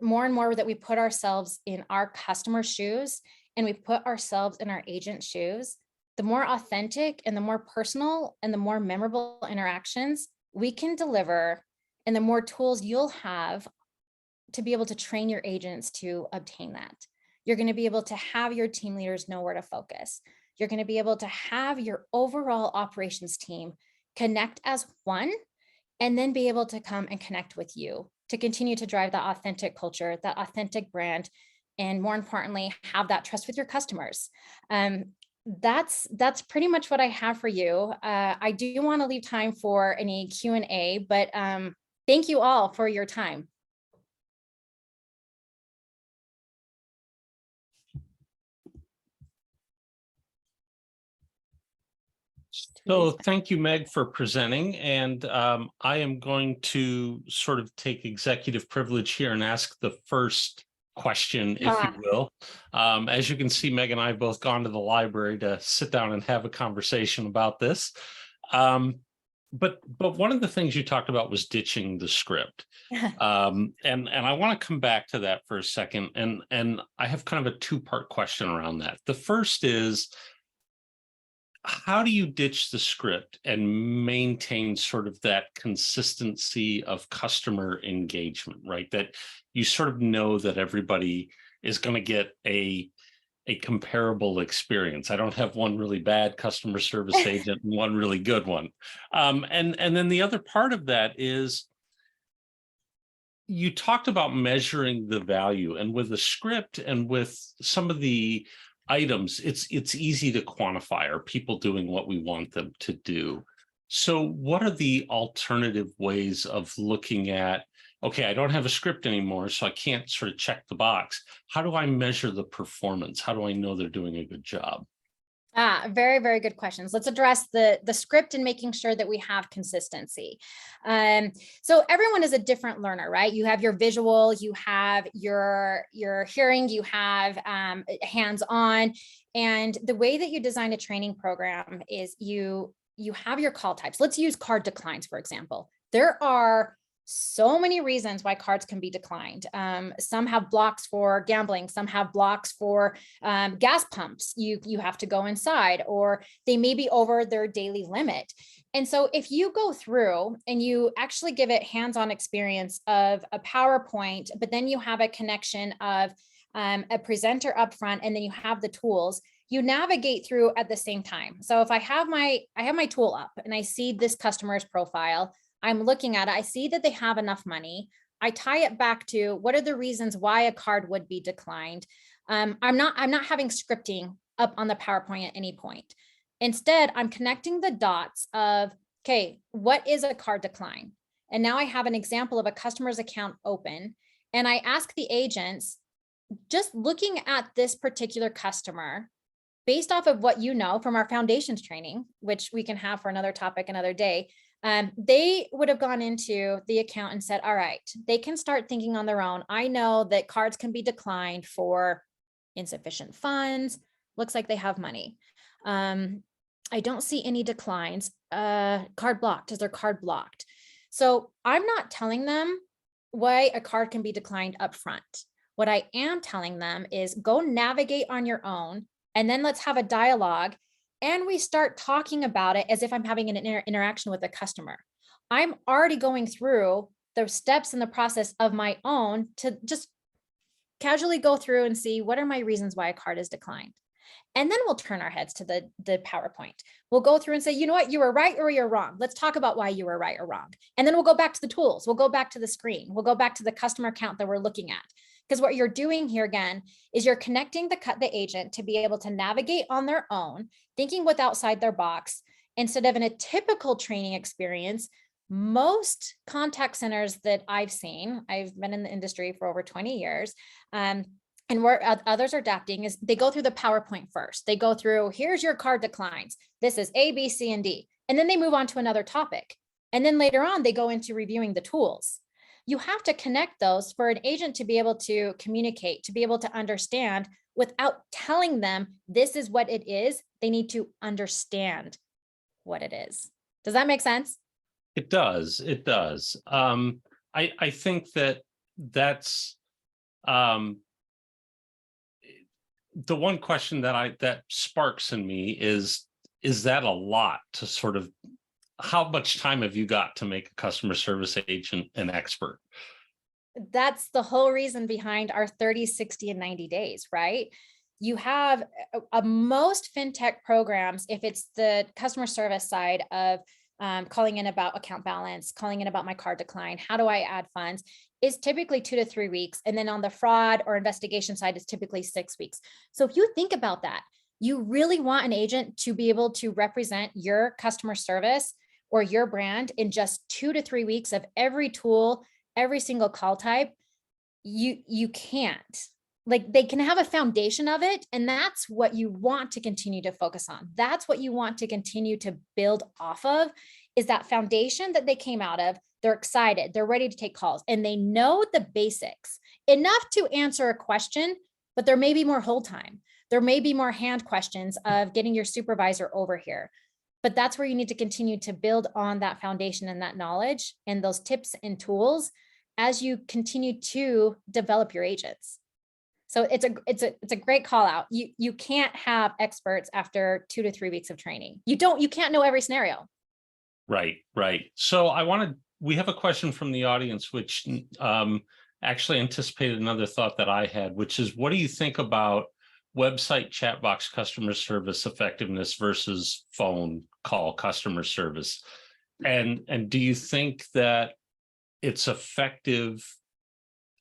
more that we put ourselves in our customer shoes and we put ourselves in our agent shoes, the more authentic and the more personal and the more memorable interactions we can deliver, and the more tools you'll have to be able to train your agents to obtain that. You're going to be able to have your team leaders know where to focus. You're going to be able to have your overall operations team connect as one, and then be able to come and connect with you to continue to drive that authentic culture, that authentic brand, and more importantly, have that trust with your customers. That's pretty much what I have for you. I do want to leave time for any Q&A, but thank you all for your time. So thank you, Meg, for presenting. And I am going to sort of take executive privilege here and ask the first question, if you will. As you can see, Meg and I have both gone to the library to sit down and have a conversation about this. But one of the things you talked about was ditching the script. And I want to come back to that for a second. And I have kind of a two-part question around that. The first is, how do you ditch the script and maintain sort of that consistency of customer engagement, right? That you sort of know that everybody is going to get a comparable experience. I don't have one really bad customer service agent and one really good one. And then the other part of that is, you talked about measuring the value, and with the script and with some of the items, it's easy to quantify. Are people doing what we want them to do? So what are the alternative ways of looking at, okay, I don't have a script anymore, so I can't sort of check the box. How do I measure the performance? How do I know they're doing a good job? Very, very good questions. Let's address the script and making sure that we have consistency. So everyone is a different learner, right? You have your visual, you have your hearing, you have hands-on. And the way that you design a training program is you have your call types. Let's use card declines, for example. There are so many reasons why cards can be declined. Some have blocks for gambling, some have blocks for gas pumps. You have to go inside, or they may be over their daily limit. And so if you go through and you actually give it hands-on experience of a PowerPoint, but then you have a connection of a presenter up front, and then you have the tools, you navigate through at the same time. So if I have my tool up and I see this customer's profile, I'm looking at it, I see that they have enough money. I tie it back to what are the reasons why a card would be declined. I'm not having scripting up on the PowerPoint at any point. Instead, I'm connecting the dots of, okay, what is a card decline? And now I have an example of a customer's account open, and I ask the agents, just looking at this particular customer, based off of what you know from our foundations training, which we can have for another topic another day, they would have gone into the account and said, all right, they can start thinking on their own. I know that cards can be declined for insufficient funds. Looks like they have money. I don't see any declines. Card blocked. Is their card blocked? So I'm not telling them why a card can be declined up front. What I am telling them is go navigate on your own, and then let's have a dialogue. And we start talking about it as if I'm having an interaction with a customer. I'm already going through the steps in the process of my own to just casually go through and see what are my reasons why a card is declined. And then we'll turn our heads to the PowerPoint. We'll go through and say, you know what, you were right or you're wrong. Let's talk about why you were right or wrong. And then we'll go back to the tools. We'll go back to the screen. We'll go back to the customer account that we're looking at. Because what you're doing here again is you're connecting the agent to be able to navigate on their own, thinking with outside their box, instead of in a typical training experience. Most contact centers that I've seen, I've been in the industry for over 20 years, and where others are adapting is they go through the PowerPoint first. They go through, here's your card declines. This is A, B, C, and D. And then they move on to another topic. And then later on, they go into reviewing the tools. You have to connect those for an agent to be able to communicate, to be able to understand without telling them this is what it is. They need to understand what it is. Does that make sense? It does. It does. I think that's the one question that sparks in me is that a lot to sort of, how much time have you got to make a customer service agent an expert? That's the whole reason behind our 30, 60, and 90 days, right? You have most fintech programs, if it's the customer service side of calling in about account balance, calling in about my card decline, how do I add funds, is typically 2 to 3 weeks. And then on the fraud or investigation side, it's typically 6 weeks. So if you think about that, you really want an agent to be able to represent your customer service or your brand in just 2 to 3 weeks of every tool, every single call type. You can't. Like, they can have a foundation of it, and that's what you want to continue to focus on. That's what you want to continue to build off of, is that foundation that they came out of. They're excited, they're ready to take calls, and they know the basics enough to answer a question, but there may be more hold time. There may be more hand questions of getting your supervisor over here. But that's where you need to continue to build on that foundation and that knowledge and those tips and tools as you continue to develop your agents. So it's a great call out. You can't have experts after 2 to 3 weeks of training. You can't know every scenario. Right, right. So we have a question from the audience, which actually anticipated another thought that I had, which is, what do you think about website chat box customer service effectiveness versus phone call customer service? And do you think that it's effective?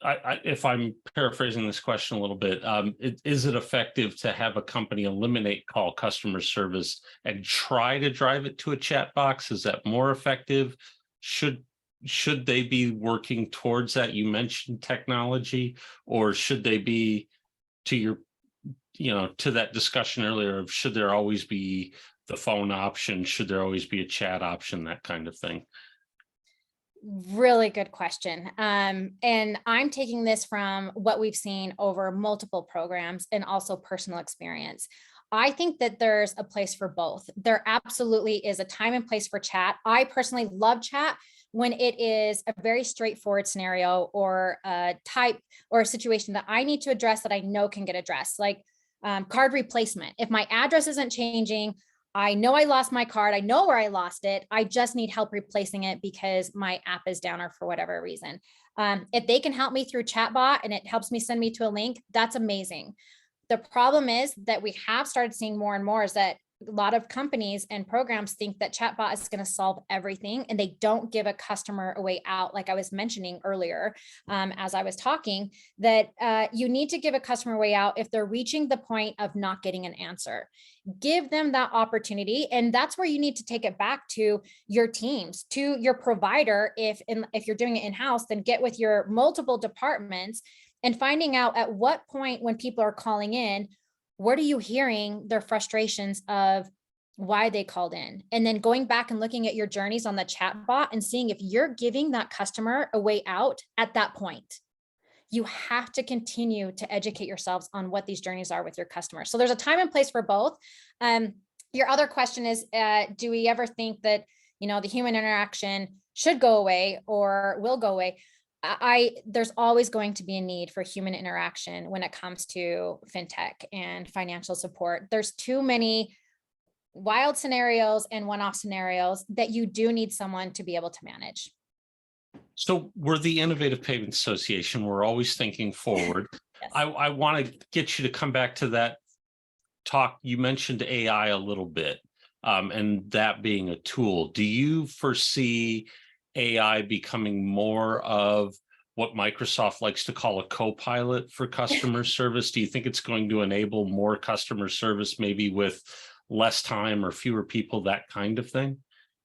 If I'm paraphrasing this question a little bit, is it effective to have a company eliminate call customer service and try to drive it to a chat box? Is that more effective? Should they be working towards that? You mentioned technology, or should they be, to that discussion earlier of, should there always be the phone option? Should there always be a chat option? That kind of thing. Really good question. And I'm taking this from what we've seen over multiple programs and also personal experience. I think that there's a place for both. There absolutely is a time and place for chat. I personally love chat when it is a very straightforward scenario or a type or a situation that I need to address that I know can get addressed, like card replacement. If my address isn't changing, I know I lost my card. I know where I lost it. I just need help replacing it because my app is down or for whatever reason. If they can help me through chatbot and it helps me send me to a link, that's amazing. The problem is that we have started seeing more and more is that a lot of companies and programs think that chatbot is going to solve everything, and they don't give a customer a way out. Like I was mentioning earlier, as I was talking, that you need to give a customer a way out if they're reaching the point of not getting an answer. Give them that opportunity. And that's where you need to take it back to your teams, to your provider. If you're doing it in-house, then get with your multiple departments and finding out at what point when people are calling in, what are you hearing their frustrations of why they called in? And then going back and looking at your journeys on the chat bot and seeing if you're giving that customer a way out at that point. You have to continue to educate yourselves on what these journeys are with your customers. So there's a time and place for both. Your other question is, do we ever think that, the human interaction should go away or will go away? There's always going to be a need for human interaction when it comes to fintech and financial support. There's too many wild scenarios and one-off scenarios that you do need someone to be able to manage. So we're the Innovative Payments Association. We're always thinking forward. Yes. I want to get you to come back to that talk. You mentioned AI a little bit, and that being a tool. Do you foresee AI becoming more of what Microsoft likes to call a co-pilot for customer service? Do you think it's going to enable more customer service, maybe with less time or fewer people, that kind of thing?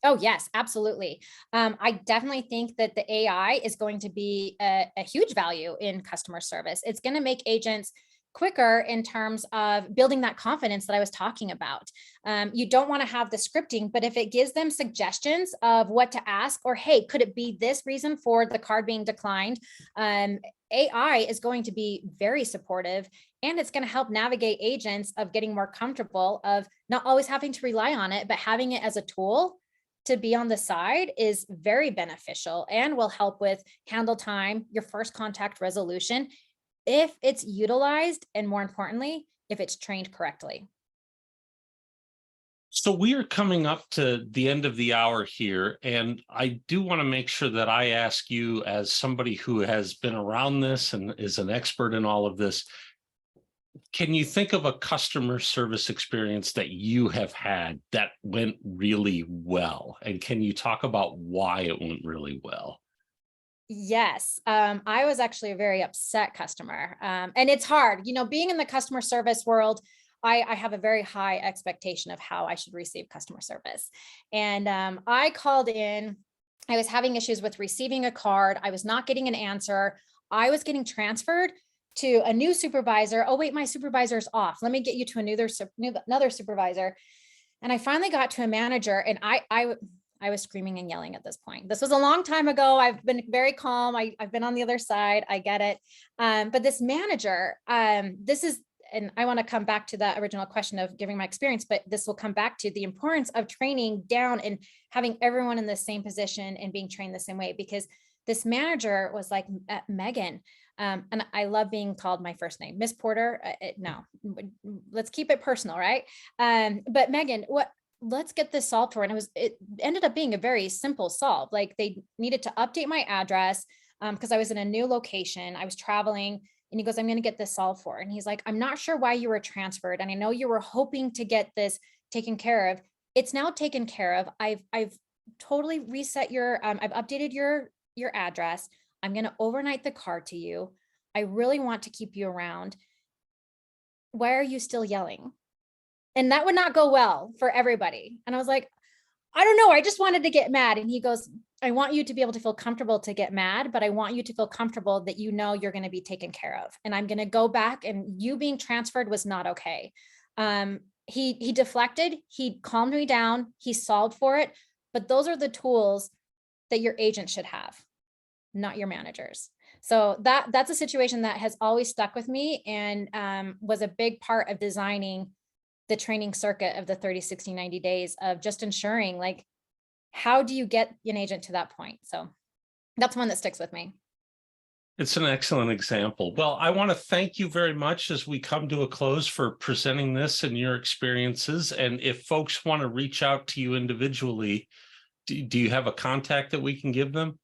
Oh, yes, absolutely. I definitely think that the AI is going to be a huge value in customer service. It's going to make agents quicker in terms of building that confidence that I was talking about. You don't want to have the scripting, but if it gives them suggestions of what to ask, or, hey, could it be this reason for the card being declined? AI is going to be very supportive, and it's going to help navigate agents of getting more comfortable of not always having to rely on it, but having it as a tool to be on the side is very beneficial and will help with handle time, your first contact resolution, if it's utilized, and more importantly, if it's trained correctly. So we are coming up to the end of the hour here, and I do want to make sure that I ask you, as somebody who has been around this and is an expert in all of this, can you think of a customer service experience that you have had that went really well? And can you talk about why it went really well? Yes, I was actually a very upset customer. And it's hard, being in the customer service world. I have a very high expectation of how I should receive customer service. And I called in, I was having issues with receiving a card. I was not getting an answer. I was getting transferred to a new supervisor. Oh, wait, my supervisor's off. Let me get you to another supervisor. And I finally got to a manager, and I was screaming and yelling at this point. This was a long time ago. I've been very calm. I've been on the other side. I get it. But this manager, and I want to come back to that original question of giving my experience, but this will come back to the importance of training down and having everyone in the same position and being trained the same way, because this manager was like, Megan, and I love being called my first name, Miss Porter. No, let's keep it personal, right? But Megan, let's get this solved for. And it ended up being a very simple solve. Like, they needed to update my address because I was in a new location. I was traveling, and he goes, I'm going to get this solved for. And he's like, I'm not sure why you were transferred, and I know you were hoping to get this taken care of. It's now taken care of. I've totally reset I've updated your address. I'm going to overnight the card to you. I really want to keep you around. Why are you still yelling? And that would not go well for everybody. And I was like, I don't know. I just wanted to get mad. And he goes, I want you to be able to feel comfortable to get mad, but I want you to feel comfortable that you're going to be taken care of. And I'm going to go back, and you being transferred was not okay. He deflected, he calmed me down, he solved for it. But those are the tools that your agent should have, not your managers. So that's a situation that has always stuck with me, and was a big part of designing the training circuit of the 30, 60, 90 days of just ensuring, like, how do you get an agent to that point? So that's one that sticks with me. It's an excellent example. Well, I want to thank you very much as we come to a close for presenting this and your experiences. And if folks want to reach out to you individually, do you have a contact that we can give them?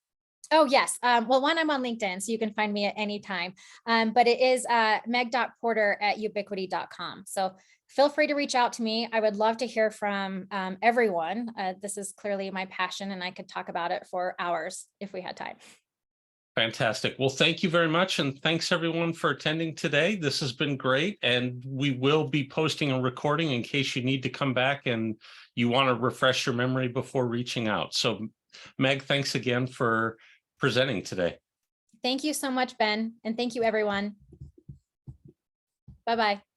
Oh, yes. Well, one, I'm on LinkedIn, so you can find me at any time. But it is meg.porter@ubiquity.com. So feel free to reach out to me. I would love to hear from everyone. This is clearly my passion, and I could talk about it for hours if we had time. Fantastic. Well, thank you very much. And thanks everyone for attending today. This has been great. And we will be posting a recording in case you need to come back and you want to refresh your memory before reaching out. So Meg, thanks again for presenting today. Thank you so much, Ben. And thank you, everyone. Bye-bye.